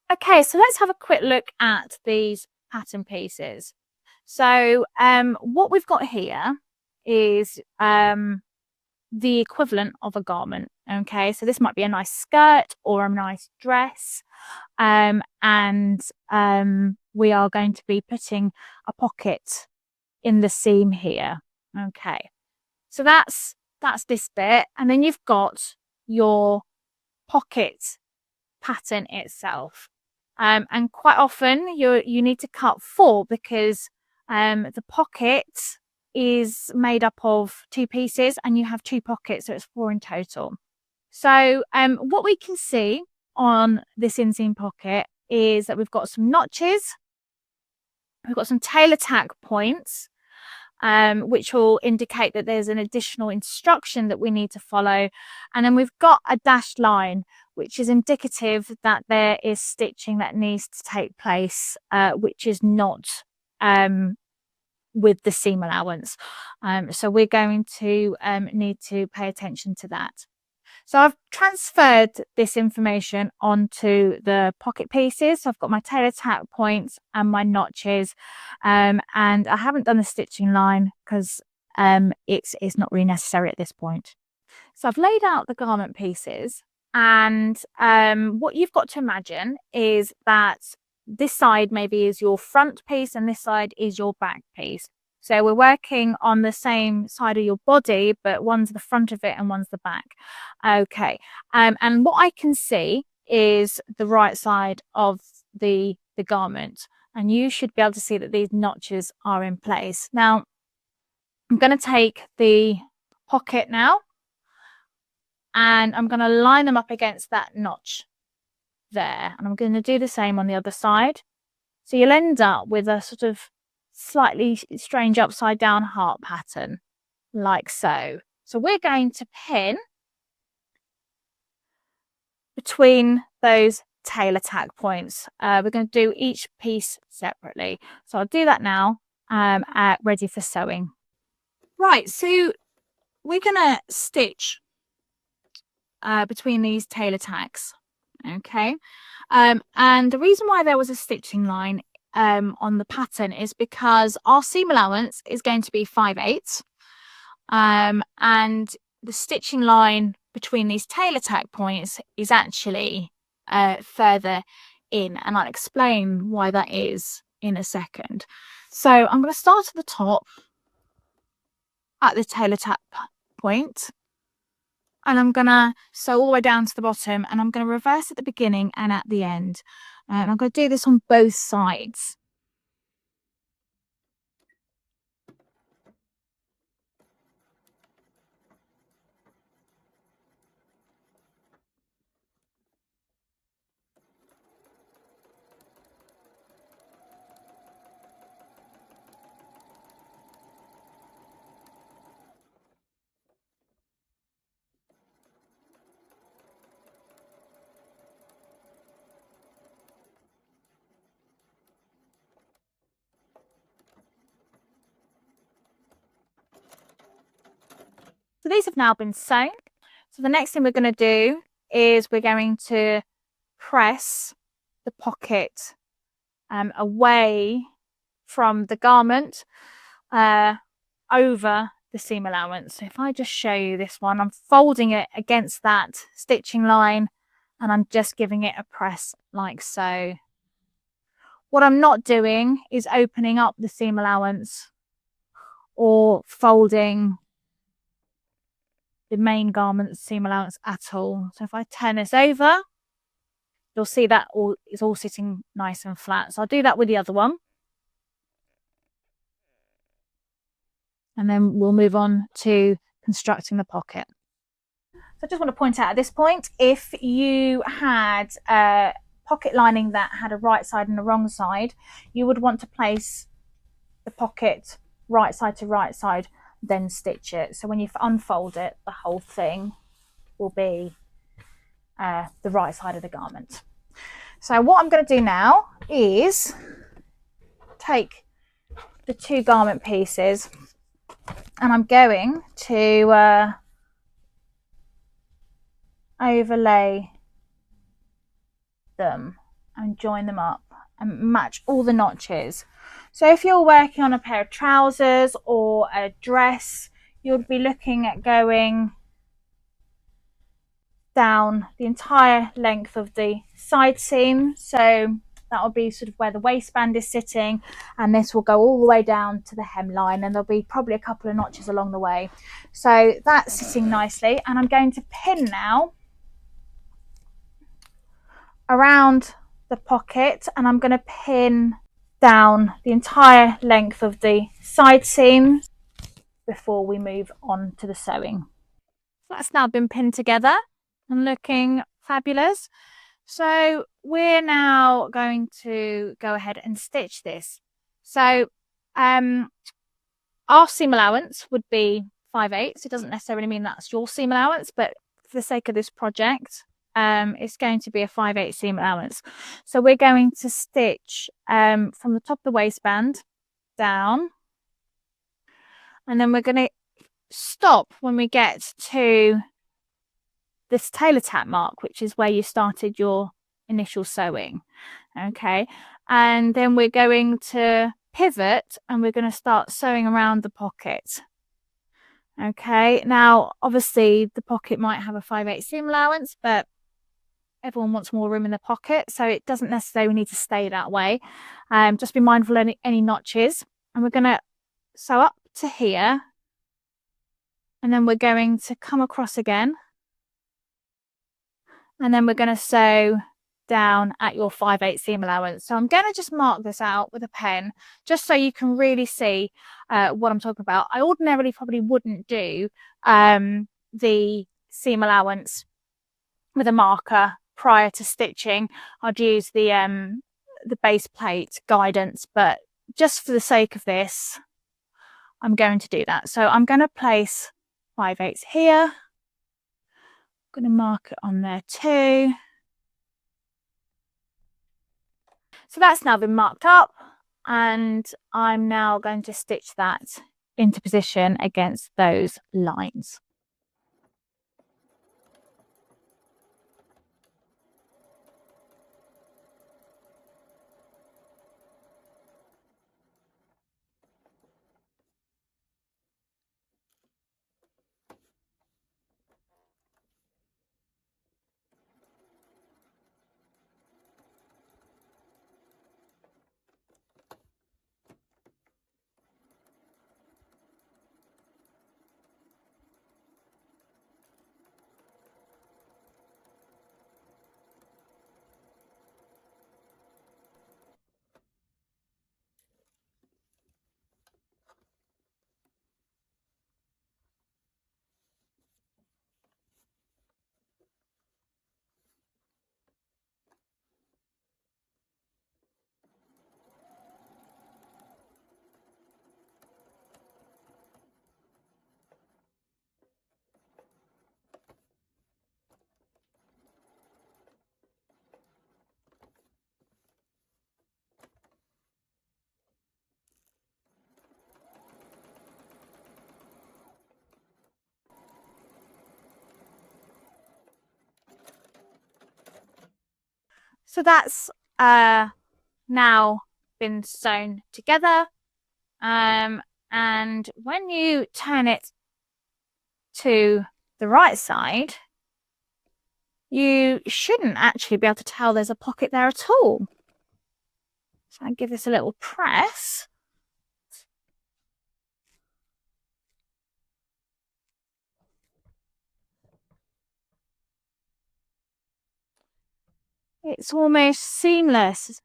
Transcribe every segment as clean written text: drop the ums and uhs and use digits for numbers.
Okay, so let's have a quick look at these pattern pieces. So what we've got here is the equivalent of a garment. Okay, so this might be a nice skirt or a nice dress. And we are going to be putting a pocket in the seam here. Okay, so that's this bit, and then you've got your pocket pattern itself. And quite often you need to cut 4 because the pocket is made up of 2 pieces and you have 2 pockets, so it's 4 in total. So what we can see on this inseam pocket is that we've got some notches, we've got some tailor tack points, which will indicate that there's an additional instruction that we need to follow. And then we've got a dashed line, which is indicative that there is stitching that needs to take place, which is not with the seam allowance. So we're going to need to pay attention to that. So I've transferred this information onto the pocket pieces. So I've got my tailor tack points and my notches, and I haven't done the stitching line because it's not really necessary at this point. So I've laid out the garment pieces, and what you've got to imagine is that this side maybe is your front piece and this side is your back piece. So we're working on the same side of your body, but one's the front of it and one's the back. Okay. And what I can see is the right side of the garment. And you should be able to see that these notches are in place. Now, I'm going to take the pocket now, and I'm going to line them up against that notch there. And I'm going to do the same on the other side. So you'll end up with a sort of slightly strange upside down heart pattern, like so. So we're going to pin between those tailor tack points. We're going to do each piece separately. So I'll do that now, ready for sewing. Right, so we're going to stitch between these tailor tacks. Okay, and the reason why there was a stitching line on the pattern is because our seam allowance is going to be 5/8, and the stitching line between these tailor tack points is actually further in, and I'll explain why that is in a second. So I'm going to start at the top at the tailor tack point, and I'm going to sew all the way down to the bottom, and I'm going to reverse at the beginning and at the end. And I'm going to do this on both sides. So these have now been sewn. So the next thing we're going to do is we're going to press the pocket away from the garment over the seam allowance. So if I just show you this one, I'm folding it against that stitching line and I'm just giving it a press like so. What I'm not doing is opening up the seam allowance or folding the main garment seam allowance at all. So if I turn this over, you'll see that it's all sitting nice and flat. So I'll do that with the other one. And then we'll move on to constructing the pocket. So I just want to point out at this point, if you had a pocket lining that had a right side and a wrong side, you would want to place the pocket right side to right side, then stitch it. So when you unfold it, the whole thing will be the right side of the garment. So what I'm going to do now is take the 2 garment pieces and I'm going to overlay them. and join them up and match all the notches. So if you're working on a pair of trousers or a dress, you'll be looking at going down the entire length of the side seam. So that will be sort of where the waistband is sitting, and this will go all the way down to the hemline, and there'll be probably a couple of notches along the way. So that's sitting nicely, and I'm going to pin now around the pocket, and I'm going to pin down the entire length of the side seam before we move on to the sewing. So that's now been pinned together and looking fabulous. So we're now going to go ahead and stitch this. So our seam allowance would be 5/8. It doesn't necessarily mean that's your seam allowance, but for the sake of this project, it's going to be a 5/8 seam allowance. So we're going to stitch from the top of the waistband down, and then we're going to stop when we get to this tailor tack mark, which is where you started your initial sewing. Okay, and then we're going to pivot and we're going to start sewing around the pocket. Okay, now obviously the pocket might have a 5/8 seam allowance, but everyone wants more room in the pocket, so it doesn't necessarily need to stay that way. Just be mindful of any notches, and we're going to sew up to here, and then we're going to come across again, and then we're going to sew down at your 5/8 seam allowance. So I'm going to just mark this out with a pen just so you can really see what I'm talking about. I ordinarily probably wouldn't do the seam allowance with a marker prior to stitching. I'd use the base plate guidance, but just for the sake of this, I'm going to do that. So I'm going to place 5/8 here. I'm going to mark it on there too. So that's now been marked up, and I'm now going to stitch that into position against those lines. So that's now been sewn together, and when you turn it to the right side, you shouldn't actually be able to tell there's a pocket there at all. So I give this a little press. It's almost seamless.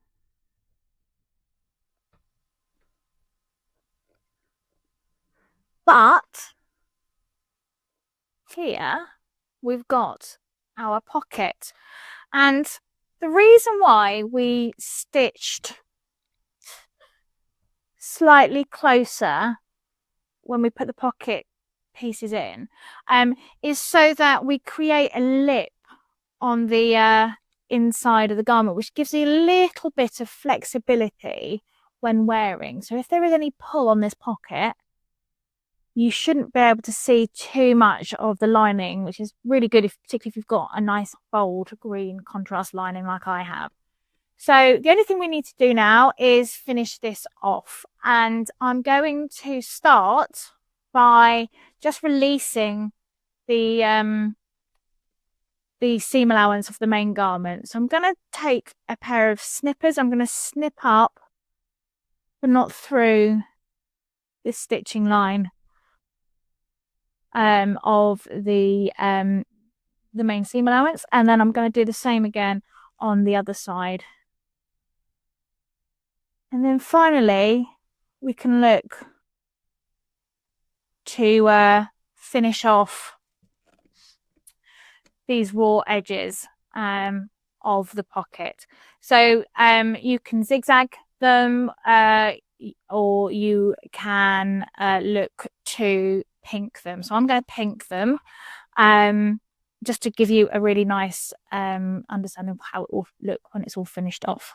But here we've got our pocket, and the reason why we stitched slightly closer when we put the pocket pieces in is so that we create a lip on the inside of the garment, which gives you a little bit of flexibility when wearing. So if there is any pull on this pocket, you shouldn't be able to see too much of the lining, which is really good, particularly if you've got a nice bold green contrast lining like I have. So the only thing we need to do now is finish this off, and I'm going to start by just releasing the seam allowance of the main garment. So I'm going to take a pair of snippers. I'm going to snip up, but not through this stitching line of the main seam allowance, and then I'm going to do the same again on the other side. And then finally, we can look to finish off these raw edges of the pocket. So you can zigzag them, or you can look to pink them. So I'm going to pink them just to give you a really nice understanding of how it will look when it's all finished off.